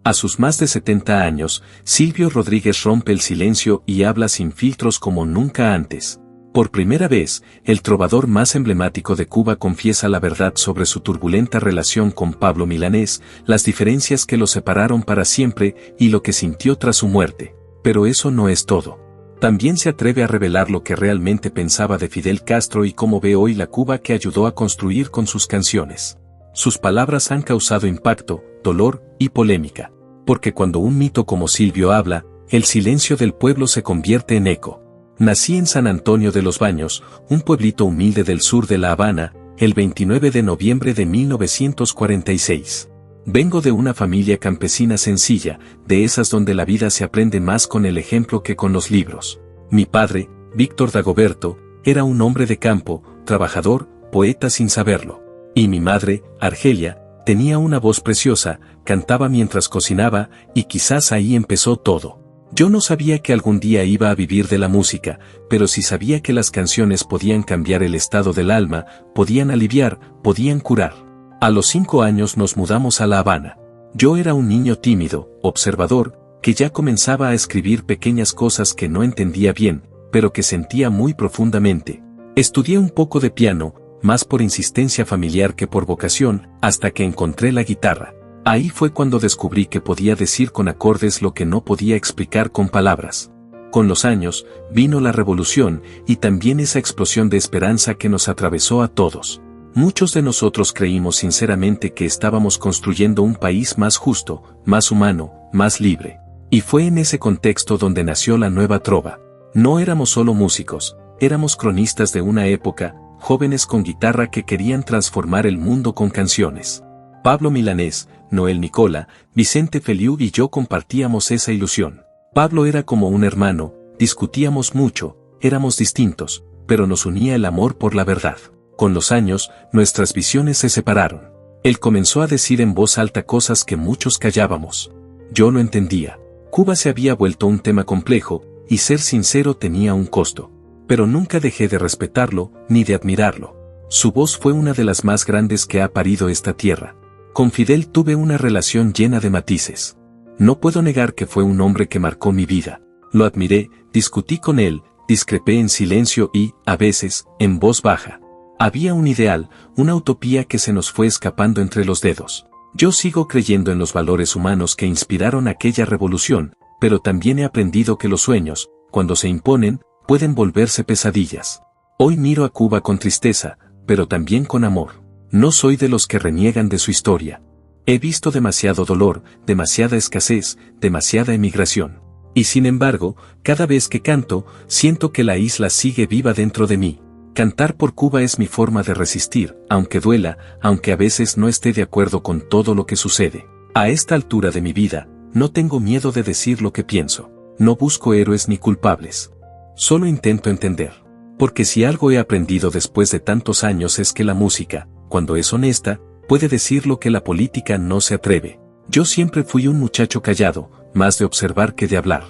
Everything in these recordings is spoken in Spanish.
A sus más de 70 años, Silvio Rodríguez rompe el silencio y habla sin filtros como nunca antes. Por primera vez, el trovador más emblemático de Cuba confiesa la verdad sobre su turbulenta relación con Pablo Milanés, las diferencias que lo separaron para siempre y lo que sintió tras su muerte. Pero eso no es todo. También se atreve a revelar lo que realmente pensaba de Fidel Castro y cómo ve hoy la Cuba que ayudó a construir con sus canciones. Sus palabras han causado impacto, dolor y polémica. Porque cuando un mito como Silvio habla, el silencio del pueblo se convierte en eco. Nací en San Antonio de los Baños, un pueblito humilde del sur de La Habana, el 29 de noviembre de 1946. Vengo de una familia campesina sencilla, de esas donde la vida se aprende más con el ejemplo que con los libros. Mi padre, Víctor Dagoberto, era un hombre de campo, trabajador, poeta sin saberlo. Y mi madre, Argelia, tenía una voz preciosa, cantaba mientras cocinaba, y quizás ahí empezó todo. Yo no sabía que algún día iba a vivir de la música, pero sí sabía que las canciones podían cambiar el estado del alma, podían aliviar, podían curar. A los 5 años nos mudamos a La Habana. Yo era un niño tímido, observador, que ya comenzaba a escribir pequeñas cosas que no entendía bien, pero que sentía muy profundamente. Estudié un poco de piano, más por insistencia familiar que por vocación, hasta que encontré la guitarra. Ahí fue cuando descubrí que podía decir con acordes lo que no podía explicar con palabras. Con los años, vino la revolución y también esa explosión de esperanza que nos atravesó a todos. Muchos de nosotros creímos sinceramente que estábamos construyendo un país más justo, más humano, más libre. Y fue en ese contexto donde nació la nueva trova. No éramos solo músicos, éramos cronistas de una época, jóvenes con guitarra que querían transformar el mundo con canciones. Pablo Milanés, Noel Nicola, Vicente Feliu y yo compartíamos esa ilusión. Pablo era como un hermano, discutíamos mucho, éramos distintos, pero nos unía el amor por la verdad. Con los años, nuestras visiones se separaron. Él comenzó a decir en voz alta cosas que muchos callábamos. Yo lo entendía. Cuba se había vuelto un tema complejo, y ser sincero tenía un costo. Pero nunca dejé de respetarlo, ni de admirarlo. Su voz fue una de las más grandes que ha parido esta tierra. Con Fidel tuve una relación llena de matices. No puedo negar que fue un hombre que marcó mi vida. Lo admiré, discutí con él, discrepé en silencio y, a veces, en voz baja. Había un ideal, una utopía que se nos fue escapando entre los dedos. Yo sigo creyendo en los valores humanos que inspiraron aquella revolución, pero también he aprendido que los sueños, cuando se imponen, pueden volverse pesadillas. Hoy miro a Cuba con tristeza, pero también con amor. No soy de los que reniegan de su historia. He visto demasiado dolor, demasiada escasez, demasiada emigración. Y sin embargo, cada vez que canto, siento que la isla sigue viva dentro de mí. Cantar por Cuba es mi forma de resistir, aunque duela, aunque a veces no esté de acuerdo con todo lo que sucede. A esta altura de mi vida, no tengo miedo de decir lo que pienso. No busco héroes ni culpables. Solo intento entender. Porque si algo he aprendido después de tantos años es que la música, cuando es honesta, puede decir lo que la política no se atreve. Yo siempre fui un muchacho callado, más de observar que de hablar.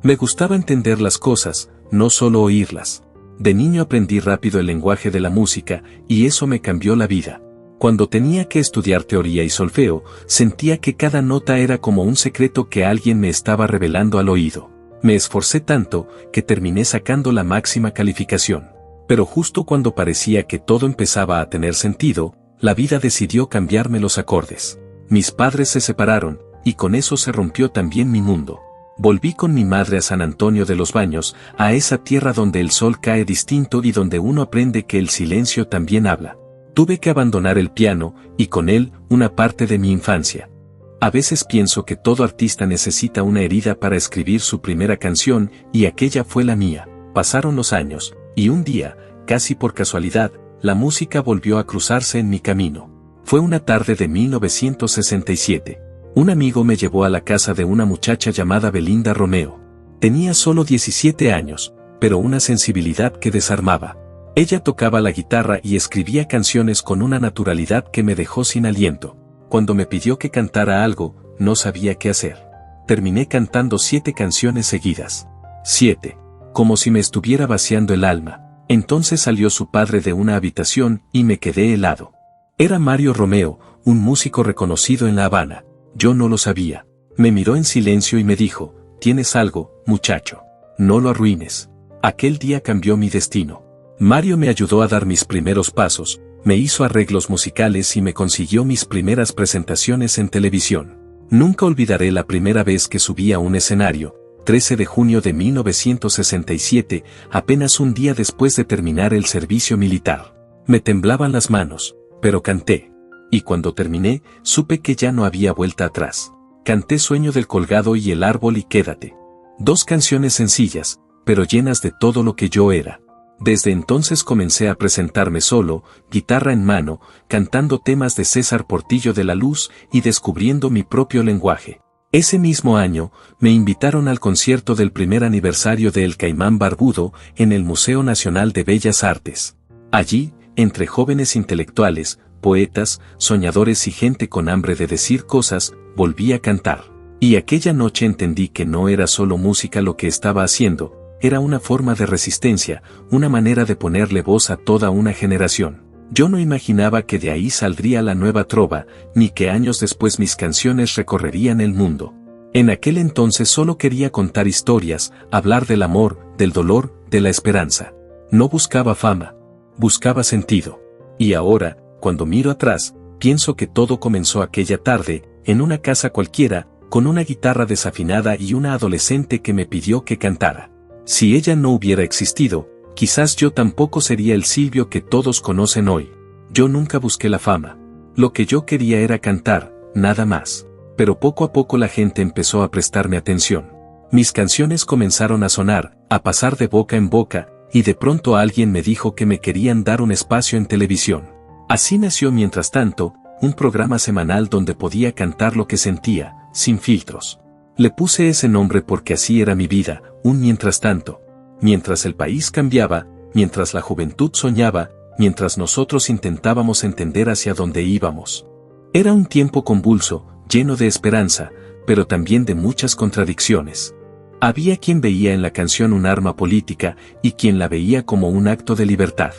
Me gustaba entender las cosas, no solo oírlas. De niño aprendí rápido el lenguaje de la música, y eso me cambió la vida. Cuando tenía que estudiar teoría y solfeo, sentía que cada nota era como un secreto que alguien me estaba revelando al oído. Me esforcé tanto, que terminé sacando la máxima calificación. Pero justo cuando parecía que todo empezaba a tener sentido, la vida decidió cambiarme los acordes. Mis padres se separaron, y con eso se rompió también mi mundo. Volví con mi madre a San Antonio de los Baños, a esa tierra donde el sol cae distinto y donde uno aprende que el silencio también habla. Tuve que abandonar el piano, y con él, una parte de mi infancia. A veces pienso que todo artista necesita una herida para escribir su primera canción, y aquella fue la mía. Pasaron los años, y un día, casi por casualidad, la música volvió a cruzarse en mi camino. Fue una tarde de 1967. Un amigo me llevó a la casa de una muchacha llamada Belinda Romeo. Tenía solo 17 años, pero una sensibilidad que desarmaba. Ella tocaba la guitarra y escribía canciones con una naturalidad que me dejó sin aliento. Cuando me pidió que cantara algo, no sabía qué hacer. Terminé cantando 7 canciones seguidas. 7. Como si me estuviera vaciando el alma. Entonces salió su padre de una habitación y me quedé helado. Era Mario Romeo, un músico reconocido en La Habana. Yo no lo sabía. Me miró en silencio y me dijo, tienes algo, muchacho. No lo arruines. Aquel día cambió mi destino. Mario me ayudó a dar mis primeros pasos, me hizo arreglos musicales y me consiguió mis primeras presentaciones en televisión. Nunca olvidaré la primera vez que subí a un escenario, 13 de junio de 1967, apenas un día después de terminar el servicio militar. Me temblaban las manos, pero canté. Y cuando terminé, supe que ya no había vuelta atrás. Canté Sueño del Colgado y El Árbol y Quédate. 2 canciones sencillas, pero llenas de todo lo que yo era. Desde entonces comencé a presentarme solo, guitarra en mano, cantando temas de César Portillo de la Luz y descubriendo mi propio lenguaje. Ese mismo año, me invitaron al concierto del primer aniversario de El Caimán Barbudo en el Museo Nacional de Bellas Artes. Allí, entre jóvenes intelectuales, poetas, soñadores y gente con hambre de decir cosas, volví a cantar. Y aquella noche entendí que no era solo música lo que estaba haciendo, era una forma de resistencia, una manera de ponerle voz a toda una generación. Yo no imaginaba que de ahí saldría la nueva trova, ni que años después mis canciones recorrerían el mundo. En aquel entonces solo quería contar historias, hablar del amor, del dolor, de la esperanza. No buscaba fama, buscaba sentido. Y ahora, cuando miro atrás, pienso que todo comenzó aquella tarde, en una casa cualquiera, con una guitarra desafinada y una adolescente que me pidió que cantara. Si ella no hubiera existido, quizás yo tampoco sería el Silvio que todos conocen hoy. Yo nunca busqué la fama. Lo que yo quería era cantar, nada más. Pero poco a poco la gente empezó a prestarme atención. Mis canciones comenzaron a sonar, a pasar de boca en boca, y de pronto alguien me dijo que me querían dar un espacio en televisión. Así nació Mientras Tanto, un programa semanal donde podía cantar lo que sentía, sin filtros. Le puse ese nombre porque así era mi vida, un mientras tanto. Mientras el país cambiaba, mientras la juventud soñaba, mientras nosotros intentábamos entender hacia dónde íbamos. Era un tiempo convulso, lleno de esperanza, pero también de muchas contradicciones. Había quien veía en la canción un arma política y quien la veía como un acto de libertad.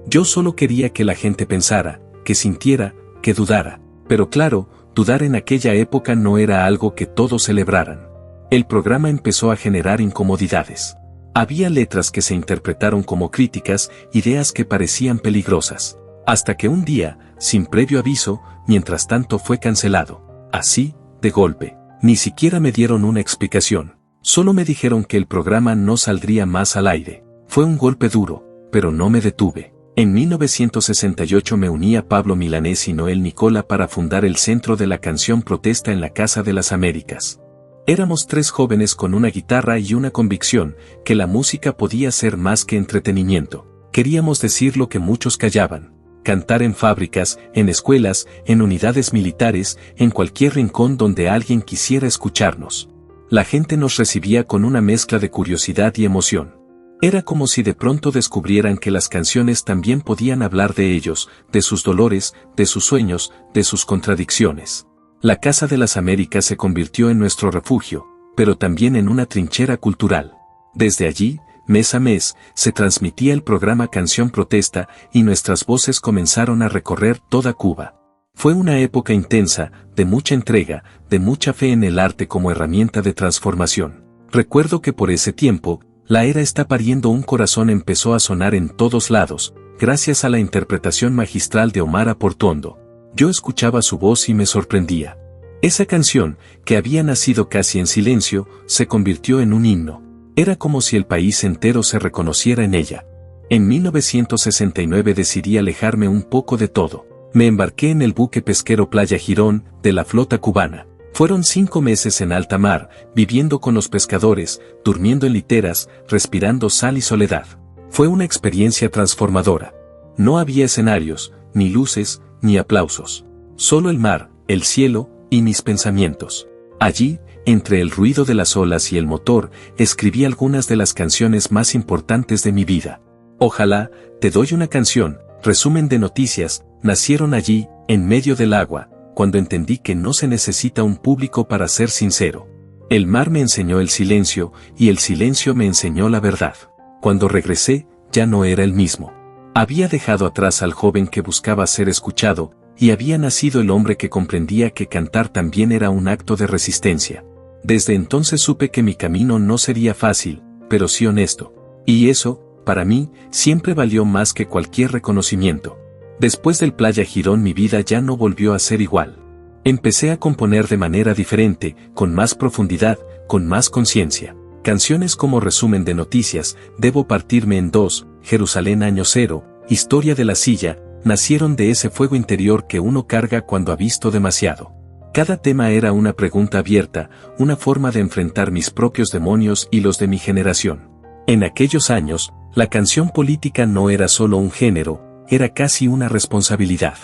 Yo solo quería que la gente pensara, que sintiera, que dudara. Pero claro, dudar en aquella época no era algo que todos celebraran. El programa empezó a generar incomodidades. Había letras que se interpretaron como críticas, ideas que parecían peligrosas. Hasta que un día, sin previo aviso, Mientras Tanto fue cancelado. Así, de golpe. Ni siquiera me dieron una explicación. Solo me dijeron que el programa no saldría más al aire. Fue un golpe duro, pero no me detuve. En 1968 me uní a Pablo Milanés y Noel Nicola para fundar el Centro de la Canción Protesta en la Casa de las Américas. Éramos 3 jóvenes con una guitarra y una convicción, que la música podía ser más que entretenimiento. Queríamos decir lo que muchos callaban. Cantar en fábricas, en escuelas, en unidades militares, en cualquier rincón donde alguien quisiera escucharnos. La gente nos recibía con una mezcla de curiosidad y emoción. Era como si de pronto descubrieran que las canciones también podían hablar de ellos, de sus dolores, de sus sueños, de sus contradicciones. La Casa de las Américas se convirtió en nuestro refugio, pero también en una trinchera cultural. Desde allí, mes a mes, se transmitía el programa Canción Protesta y nuestras voces comenzaron a recorrer toda Cuba. Fue una época intensa, de mucha entrega, de mucha fe en el arte como herramienta de transformación. Recuerdo que por ese tiempo, La era está pariendo un corazón empezó a sonar en todos lados, gracias a la interpretación magistral de Omar Aportuondo. Yo escuchaba su voz y me sorprendía. Esa canción, que había nacido casi en silencio, se convirtió en un himno. Era como si el país entero se reconociera en ella. En 1969 decidí alejarme un poco de todo. Me embarqué en el buque pesquero Playa Girón, de la flota cubana. Fueron 5 meses en alta mar, viviendo con los pescadores, durmiendo en literas, respirando sal y soledad. Fue una experiencia transformadora. No había escenarios, ni luces, ni aplausos. Solo el mar, el cielo, y mis pensamientos. Allí, entre el ruido de las olas y el motor, escribí algunas de las canciones más importantes de mi vida. Ojalá, Te doy una canción, resumen de noticias, nacieron allí, en medio del agua, cuando entendí que no se necesita un público para ser sincero. El mar me enseñó el silencio, y el silencio me enseñó la verdad. Cuando regresé, ya no era el mismo. Había dejado atrás al joven que buscaba ser escuchado, y había nacido el hombre que comprendía que cantar también era un acto de resistencia. Desde entonces supe que mi camino no sería fácil, pero sí honesto. Y eso, para mí, siempre valió más que cualquier reconocimiento. Después del Playa Girón mi vida ya no volvió a ser igual. Empecé a componer de manera diferente, con más profundidad, con más conciencia. Canciones como Resumen de Noticias, Debo partirme en dos, Jerusalén año cero, Historia de la silla, nacieron de ese fuego interior que uno carga cuando ha visto demasiado. Cada tema era una pregunta abierta, una forma de enfrentar mis propios demonios y los de mi generación. En aquellos años, la canción política no era solo un género, era casi una responsabilidad.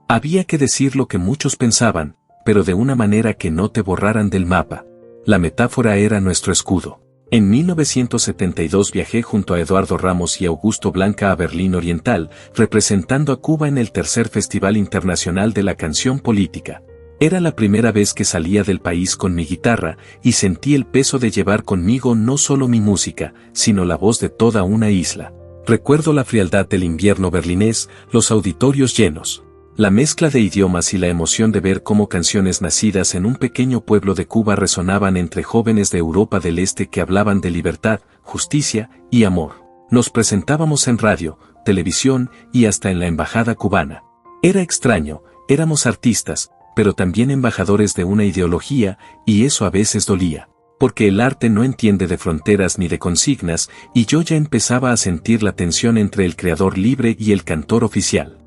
Había que decir lo que muchos pensaban, pero de una manera que no te borraran del mapa. La metáfora era nuestro escudo. En 1972 viajé junto a Eduardo Ramos y Augusto Blanca a Berlín Oriental, representando a Cuba en el tercer Festival Internacional de la Canción Política. Era la primera vez que salía del país con mi guitarra, y sentí el peso de llevar conmigo no solo mi música, sino la voz de toda una isla. Recuerdo la frialdad del invierno berlinés, los auditorios llenos. La mezcla de idiomas y la emoción de ver cómo canciones nacidas en un pequeño pueblo de Cuba resonaban entre jóvenes de Europa del Este que hablaban de libertad, justicia y amor. Nos presentábamos en radio, televisión y hasta en la embajada cubana. Era extraño, éramos artistas, pero también embajadores de una ideología, y eso a veces dolía. Porque el arte no entiende de fronteras ni de consignas, y yo ya empezaba a sentir la tensión entre el creador libre y el cantor oficial.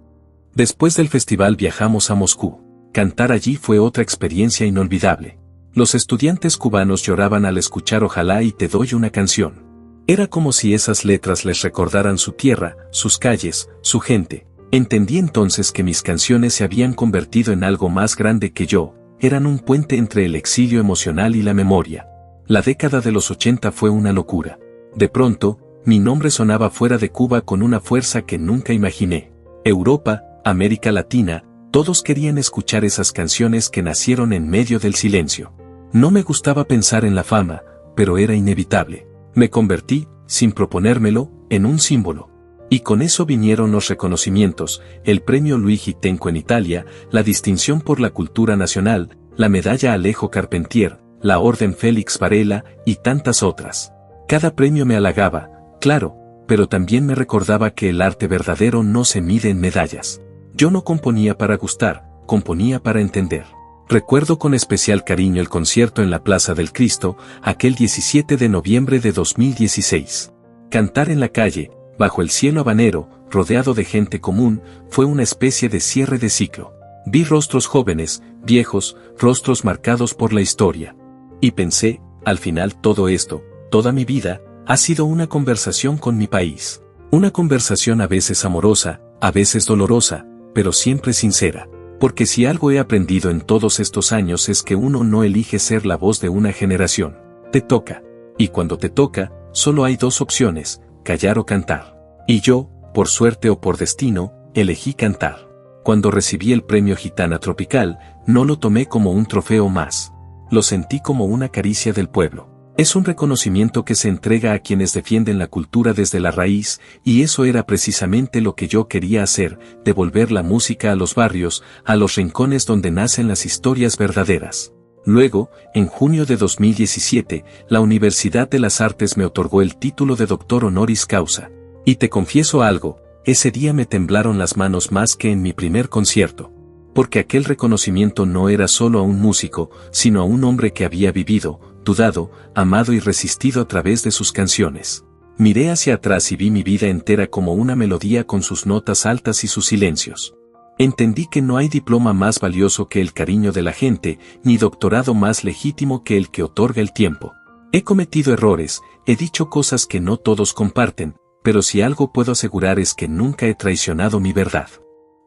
Después del festival viajamos a Moscú. Cantar allí fue otra experiencia inolvidable. Los estudiantes cubanos lloraban al escuchar Ojalá y te doy una canción. Era como si esas letras les recordaran su tierra, sus calles, su gente. Entendí entonces que mis canciones se habían convertido en algo más grande que yo, eran un puente entre el exilio emocional y la memoria. La década de los 80 fue una locura. De pronto, mi nombre sonaba fuera de Cuba con una fuerza que nunca imaginé. Europa, América Latina, todos querían escuchar esas canciones que nacieron en medio del silencio. No me gustaba pensar en la fama, pero era inevitable. Me convertí, sin proponérmelo, en un símbolo. Y con eso vinieron los reconocimientos, el premio Luigi Tenco en Italia, la distinción por la cultura nacional, la medalla Alejo Carpentier, la orden Félix Varela y tantas otras. Cada premio me halagaba, claro, pero también me recordaba que el arte verdadero no se mide en medallas. Yo no componía para gustar, componía para entender. Recuerdo con especial cariño el concierto en la Plaza del Cristo, aquel 17 de noviembre de 2016. Cantar en la calle, bajo el cielo habanero, rodeado de gente común, fue una especie de cierre de ciclo. Vi rostros jóvenes, viejos, rostros marcados por la historia. Y pensé, al final todo esto, toda mi vida, ha sido una conversación con mi país. Una conversación a veces amorosa, a veces dolorosa, pero siempre sincera. Porque si algo he aprendido en todos estos años es que uno no elige ser la voz de una generación. Te toca. Y cuando te toca, solo hay dos opciones, callar o cantar. Y yo, por suerte o por destino, elegí cantar. Cuando recibí el premio Gitana Tropical, no lo tomé como un trofeo más. Lo sentí como una caricia del pueblo. Es un reconocimiento que se entrega a quienes defienden la cultura desde la raíz, y eso era precisamente lo que yo quería hacer, devolver la música a los barrios, a los rincones donde nacen las historias verdaderas. Luego, en junio de 2017, la Universidad de las Artes me otorgó el título de doctor honoris causa. Y te confieso algo, ese día me temblaron las manos más que en mi primer concierto. Porque aquel reconocimiento no era solo a un músico, sino a un hombre que había vivido, dudado, amado y resistido a través de sus canciones. Miré hacia atrás y vi mi vida entera como una melodía con sus notas altas y sus silencios. Entendí que no hay diploma más valioso que el cariño de la gente, ni doctorado más legítimo que el que otorga el tiempo. He cometido errores, he dicho cosas que no todos comparten, pero si algo puedo asegurar es que nunca he traicionado mi verdad.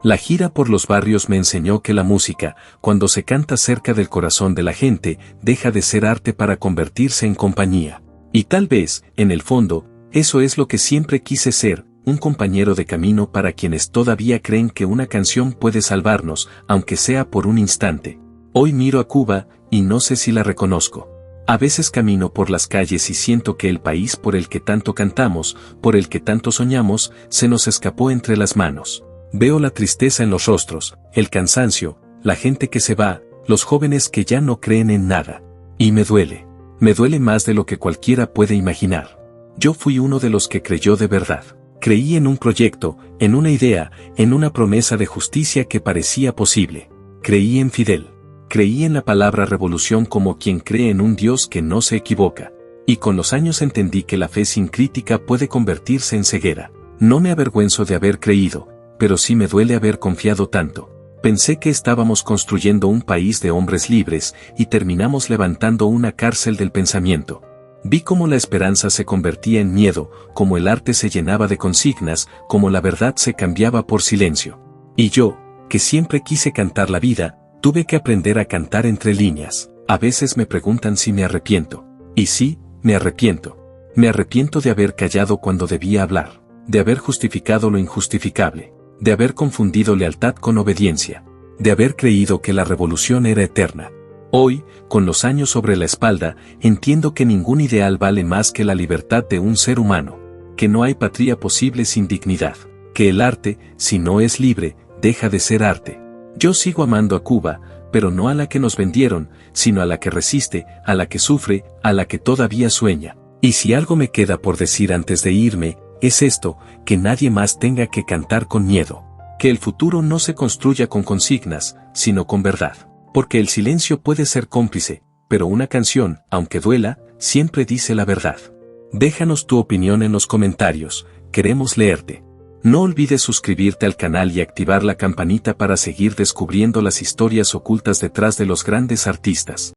La gira por los barrios me enseñó que la música, cuando se canta cerca del corazón de la gente, deja de ser arte para convertirse en compañía. Y tal vez, en el fondo, eso es lo que siempre quise ser, un compañero de camino para quienes todavía creen que una canción puede salvarnos, aunque sea por un instante. Hoy miro a Cuba, y no sé si la reconozco. A veces camino por las calles y siento que el país por el que tanto cantamos, por el que tanto soñamos, se nos escapó entre las manos. Veo la tristeza en los rostros, el cansancio, la gente que se va, los jóvenes que ya no creen en nada. Y me duele. Me duele más de lo que cualquiera puede imaginar. Yo fui uno de los que creyó de verdad. Creí en un proyecto, en una idea, en una promesa de justicia que parecía posible. Creí en Fidel. Creí en la palabra revolución como quien cree en un Dios que no se equivoca. Y con los años entendí que la fe sin crítica puede convertirse en ceguera. No me avergüenzo de haber creído, pero sí me duele haber confiado tanto. Pensé que estábamos construyendo un país de hombres libres y terminamos levantando una cárcel del pensamiento. Vi cómo la esperanza se convertía en miedo, cómo el arte se llenaba de consignas, cómo la verdad se cambiaba por silencio. Y yo, que siempre quise cantar la vida, tuve que aprender a cantar entre líneas. A veces me preguntan si me arrepiento. Y sí, me arrepiento. Me arrepiento de haber callado cuando debía hablar, de haber justificado lo injustificable, de haber confundido lealtad con obediencia, de haber creído que la revolución era eterna. Hoy, con los años sobre la espalda, entiendo que ningún ideal vale más que la libertad de un ser humano, que no hay patria posible sin dignidad, que el arte, si no es libre, deja de ser arte. Yo sigo amando a Cuba, pero no a la que nos vendieron, sino a la que resiste, a la que sufre, a la que todavía sueña. Y si algo me queda por decir antes de irme, es esto, que nadie más tenga que cantar con miedo. Que el futuro no se construya con consignas, sino con verdad. Porque el silencio puede ser cómplice, pero una canción, aunque duela, siempre dice la verdad. Déjanos tu opinión en los comentarios, queremos leerte. No olvides suscribirte al canal y activar la campanita para seguir descubriendo las historias ocultas detrás de los grandes artistas.